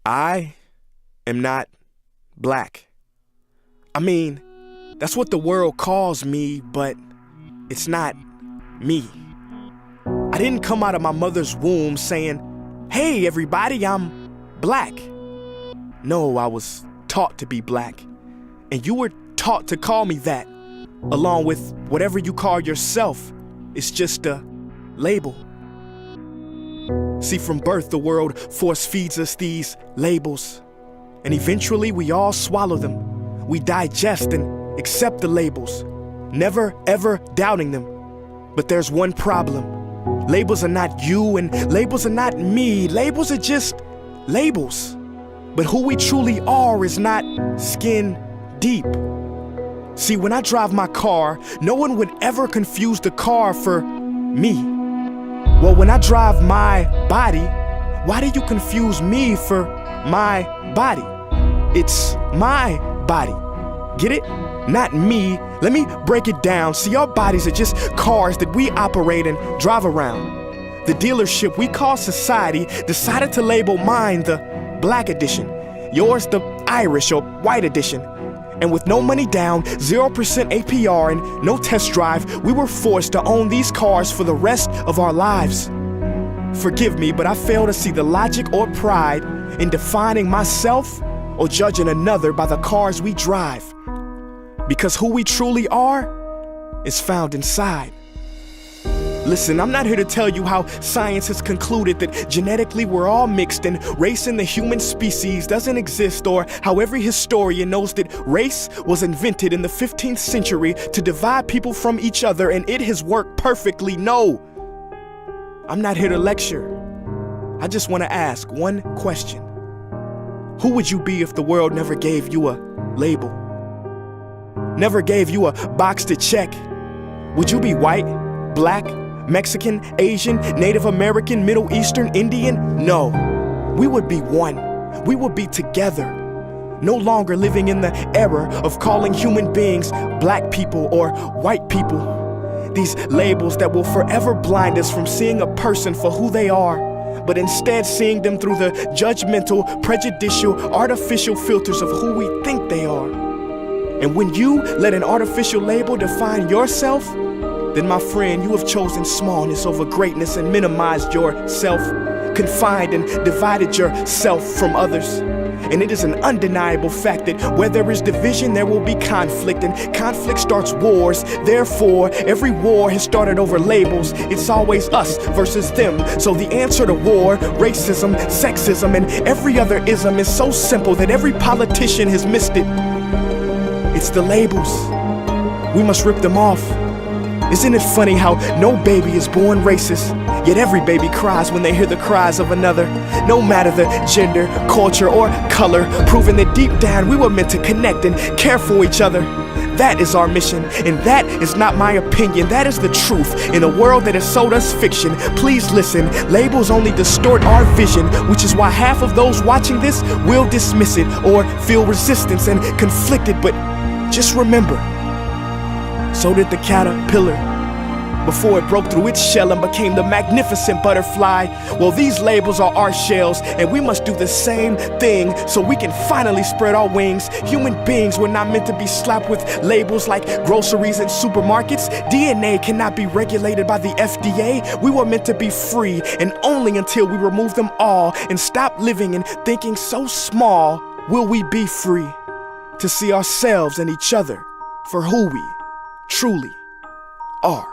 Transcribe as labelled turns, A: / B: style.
A: I am not black. I mean, that's what the world calls me, but it's not me. I didn't come out of my mother's womb saying, "Hey everybody, I'm black." No, I was taught to be black, and you were taught to call me that, along with whatever you call yourself. It's just a label. See, from birth, the world force feeds us these labels, and eventually we all swallow them. We digest and accept the labels, never ever doubting them. But there's one problem. Labels are not you, and labels are not me. Labels are just labels. But who we truly are is not skin deep. See, when I drive my car, no one would ever confuse the car for me. Well, when I drive my body, why do you confuse me for my body? It's my body. Get it? Not me. Let me break it down. See, our bodies are just cars that we operate and drive around. The dealership we call society decided to label mine the black edition, yours the Irish or white edition. And with no money down, 0% APR, and no test drive, we were forced to own these cars for the rest of our lives. Forgive me, but I fail to see the logic or pride in defining myself or judging another by the cars we drive. Because who we truly are is found inside. Listen, I'm not here to tell you how science has concluded that genetically we're all mixed and race in the human species doesn't exist, or how every historian knows that race was invented in the 15th century to divide people from each other and it has worked perfectly. No, I'm not here to lecture. I just want to ask one question. Who would you be if the world never gave you a label? Never gave you a box to check? Would you be white, black, Mexican, Asian, Native American, Middle Eastern, Indian? No, we would be one. We would be together. No longer living in the era of calling human beings black people or white people. These labels that will forever blind us from seeing a person for who they are, but instead seeing them through the judgmental, prejudicial, artificial filters of who we think they are. And when you let an artificial label define yourself, then my friend, you have chosen smallness over greatness and minimized yourself, confined and divided yourself from others. And it is an undeniable fact that where there is division, there will be conflict, and conflict starts wars. Therefore, every war has started over labels. It's always us versus them. So the answer to war, racism, sexism, and every other ism is so simple that every politician has missed it. It's the labels. We must rip them off. Isn't it funny how no baby is born racist, yet every baby cries when they hear the cries of another? No matter the gender, culture, or color, proving that deep down we were meant to connect and care for each other. That is our mission, and that is not my opinion. That is the truth in a world that has sold us fiction. Please listen, labels only distort our vision, which is why half of those watching this will dismiss it or feel resistance and conflicted. But just remember, so did the caterpillar before it broke through its shell and became the magnificent butterfly. Well, these labels are our shells, and we must do the same thing so we can finally spread our wings. Human beings were not meant to be slapped with labels like groceries and supermarkets. DNA cannot be regulated by the FDA. We were meant to be free, and only until we remove them all and stop living and thinking so small will we be free to see ourselves and each other for who we truly are.